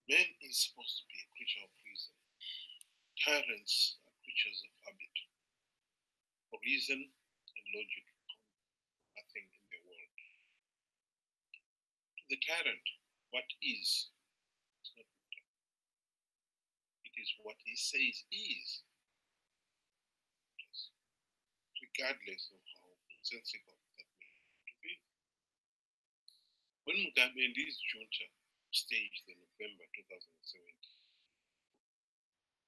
Man is supposed to be a creature of reason. Tyrants are creatures of habit. For reason and logic count nothing in the world. To the tyrant, what is not matter. It is what he says is, regardless of how sensible that may be. When Mugabe and his junta staged in November 2017,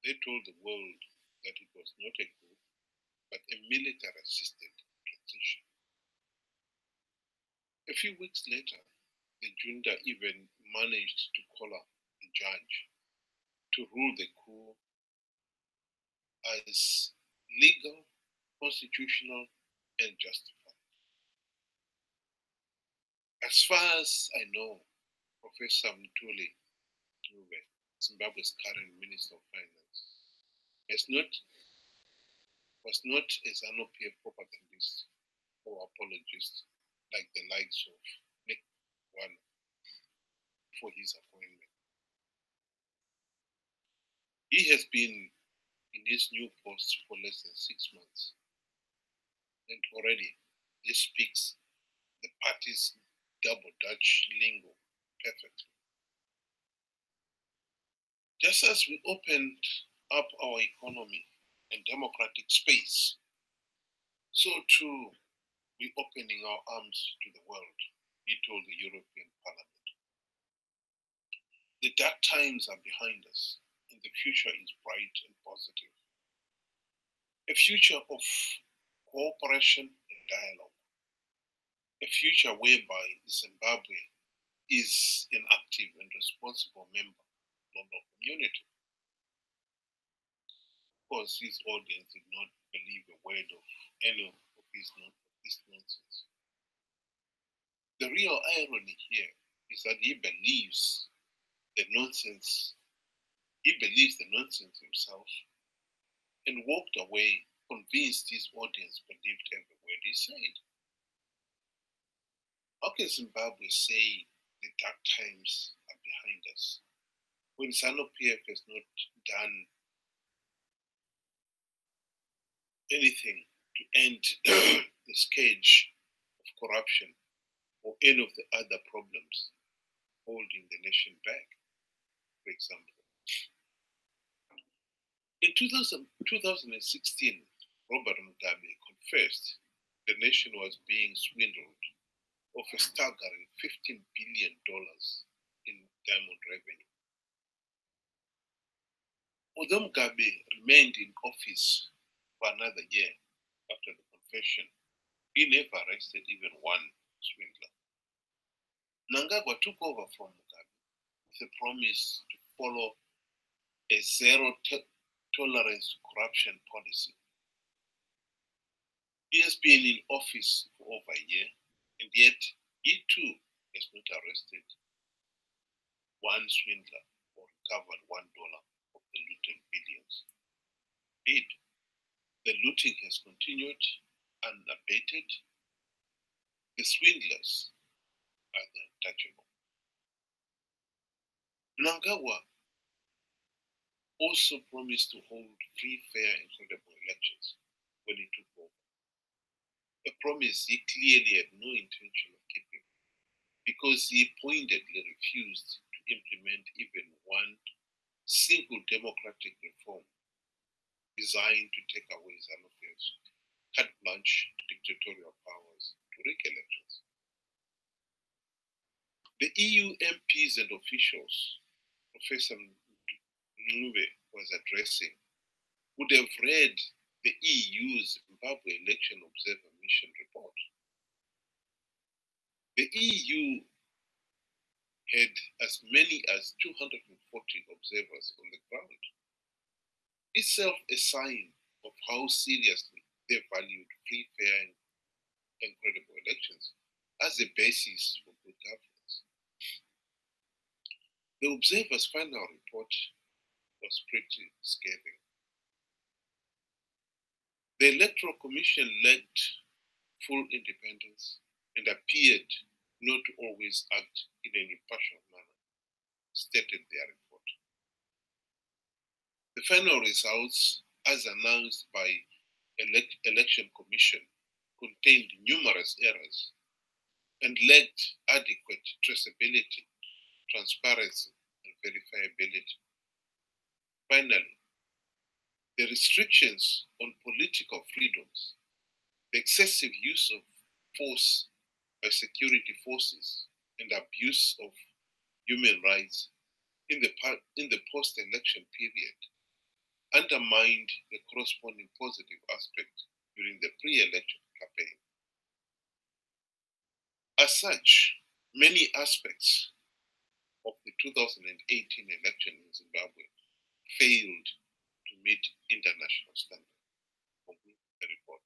they told the world that it was not a coup, but a military-assisted transition. A few weeks later, the junta even managed to collar the judge to rule the coup as legal, constitutional, and justified. As far as I know, Professor Ncube, Zimbabwe's current Minister of Finance, was not a ZANU-PF propagandist or apologist like the likes of Nick Warner for his appointment. He has been in his new post for less than 6 months, and already he speaks the party's double Dutch lingo perfectly. Just as we opened up our economy and democratic space, so too we're opening our arms to the world, he told the European Parliament. The dark times are behind us, and the future is bright and positive. A future of cooperation and dialogue. A future whereby Zimbabwe is an active and responsible member of the global community. Of course, his audience did not believe a word of any of this nonsense. The real irony here is that he believes the nonsense himself and walked away convinced his audience believed every word he said. How can Zimbabwe say the dark times are behind us when ZANU-PF has not done anything to end the scourge of corruption or any of the other problems holding the nation back, for example? In 2016, Robert Mugabe confessed the nation was being swindled of a staggering $15 billion in diamond revenue. Although Mugabe remained in office for another year after the confession, he never arrested even one swindler. Mnangagwa took over from Mugabe with a promise to follow a zero-tolerance corruption policy. He has been in office for over a year, and yet he too has not arrested one swindler or recovered $1 of the looted billions. Indeed, the looting has continued unabated. The swindlers are the untouchable. Mnangagwa also promised to hold free, fair, and credible elections when he took over. A promise he clearly had no intention of keeping because he pointedly refused to implement even one single democratic reform designed to take away ZANU-PF's carte blanche dictatorial powers to rig elections. The EU MPs and officials Professor Ncube was addressing would have read the EU Zimbabwe Election Observer Mission report. The EU had as many as 240 observers on the ground, itself a sign of how seriously they valued free, fair, and credible elections as a basis for good governance. The observer's final report was pretty scathing. The Electoral Commission lacked full independence and appeared not to always act in an impartial manner, stated their report. The final results, as announced by Election Commission, contained numerous errors and lacked adequate traceability, transparency, and verifiability. Finally, the restrictions on political freedoms, the excessive use of force by security forces, and abuse of human rights in the post-election period undermined the corresponding positive aspect during the pre-election campaign. As such, many aspects of the 2018 election in Zimbabwe failed to meet international standards, concludes the report.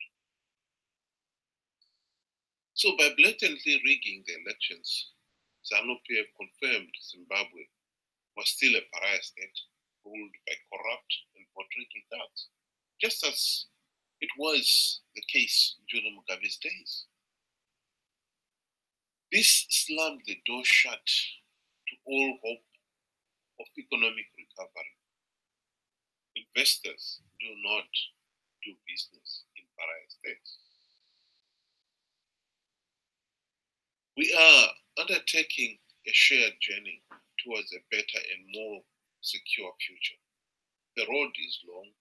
So by blatantly rigging the elections, ZANU-PF confirmed Zimbabwe was still a pariah state ruled by corrupt and vote-rigging thugs, just as it was the case during Mugabe's days. This slammed the door shut to all hope of economic recovery. Investors do not do business in pariah states. We are undertaking a shared journey towards a better and more secure future. The road is long,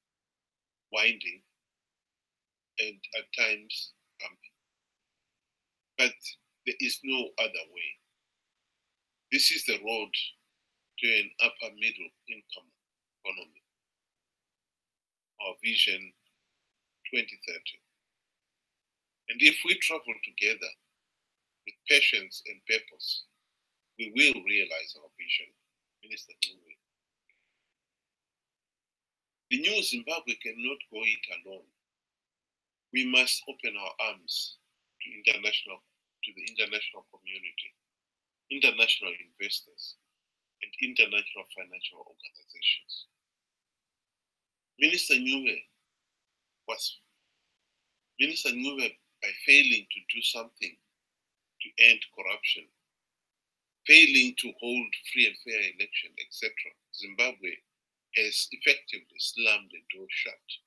winding, and at times bumpy. But there is no other way. This is the road to an upper middle income economy. Our vision 2030. And if we travel together with patience and purpose, we will realize our vision, Minister Ncube. The new Zimbabwe cannot go it alone. We must open our arms to the international community, international investors, and international financial organizations. Minister Ncube, by failing to do something to end corruption, failing to hold free and fair elections, etc., Zimbabwe has effectively slammed the door shut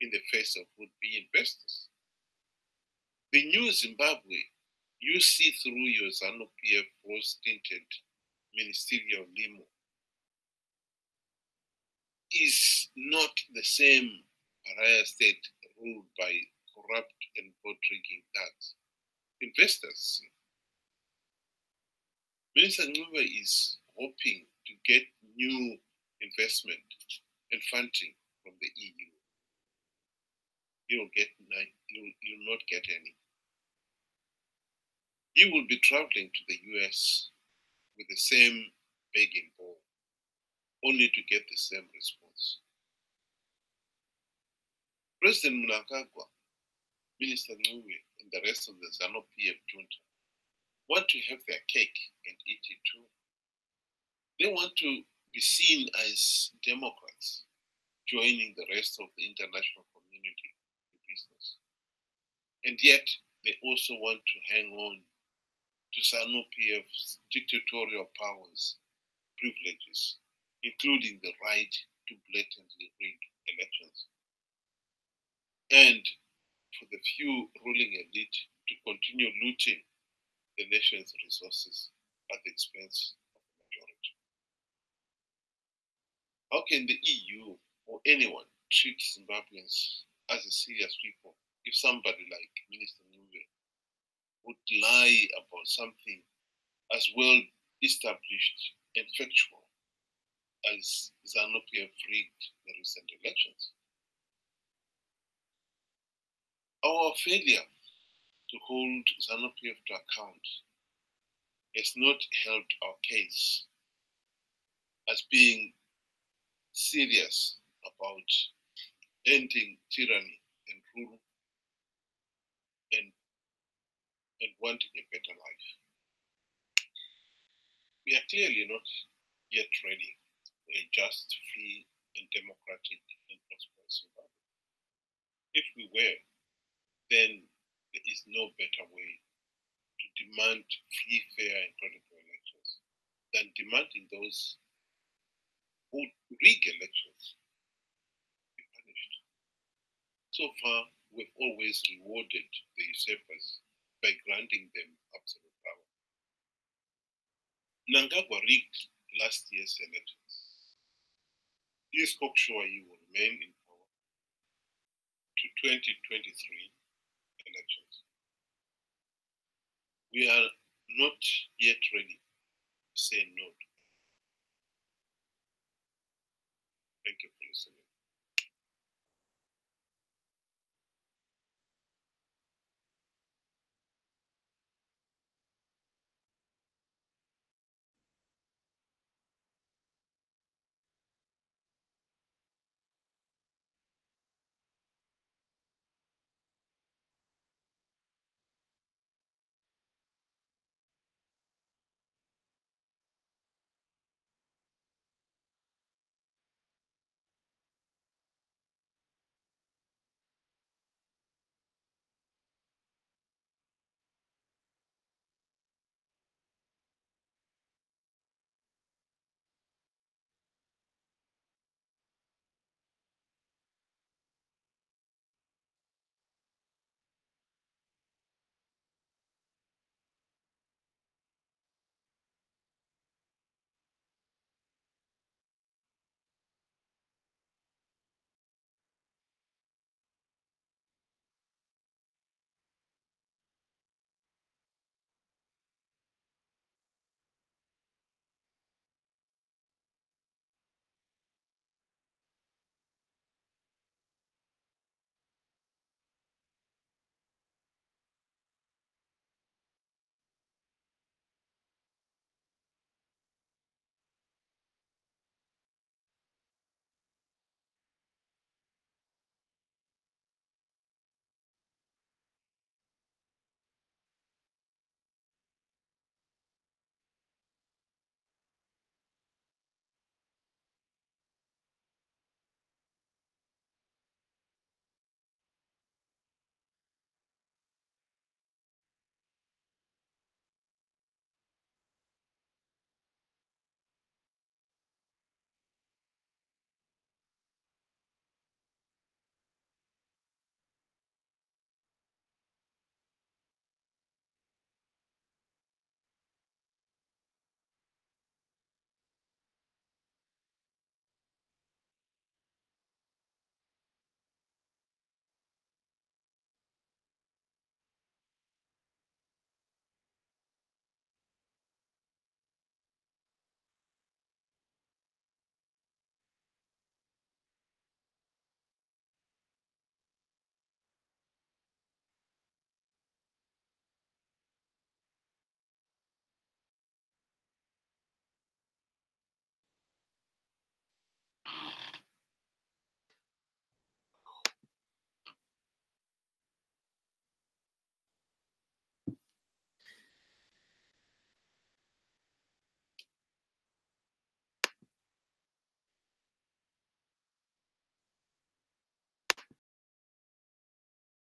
in the face of would-be investors. The new Zimbabwe you see through your ZANU-PF rose-tinted ministerial limo is not the same pariah state ruled by corrupt and vote-rigging thugs. Investors. Minister Ncube is hoping to get new investment and funding from the EU. You'll not get any. You will be traveling to the US with the same begging bowl, only to get the same response. President Mnangagwa, Minister Ncube, and the rest of the ZANU-PF junta want to have their cake and eat it too. They want to be seen as democrats, joining the rest of the international community in business. And yet, they also want to hang on to ZANU-PF's dictatorial powers, privileges, including the right to blatantly rig elections, and for the few ruling elite to continue looting the nation's resources at the expense of the majority. How can the EU or anyone treat Zimbabweans as a serious people if somebody like Minister Ncube would lie about something as well established and factual as ZANU-PF rigged the recent elections? Our failure to hold ZANU-PF to account has not helped our case as being serious about ending tyranny and rule and wanting a better life. We are clearly not yet ready for a just, free, and democratic and prosperous Zimbabwe. If we were, then there is no better way to demand free, fair, and credible elections than demanding those who rig elections So far, we've always rewarded the usurpers by granting them absolute power. Mnangagwa rigged last year's elections. He is cocksure he will remain in power to 2023 elections. We are not yet ready to say no. Thank you for listening.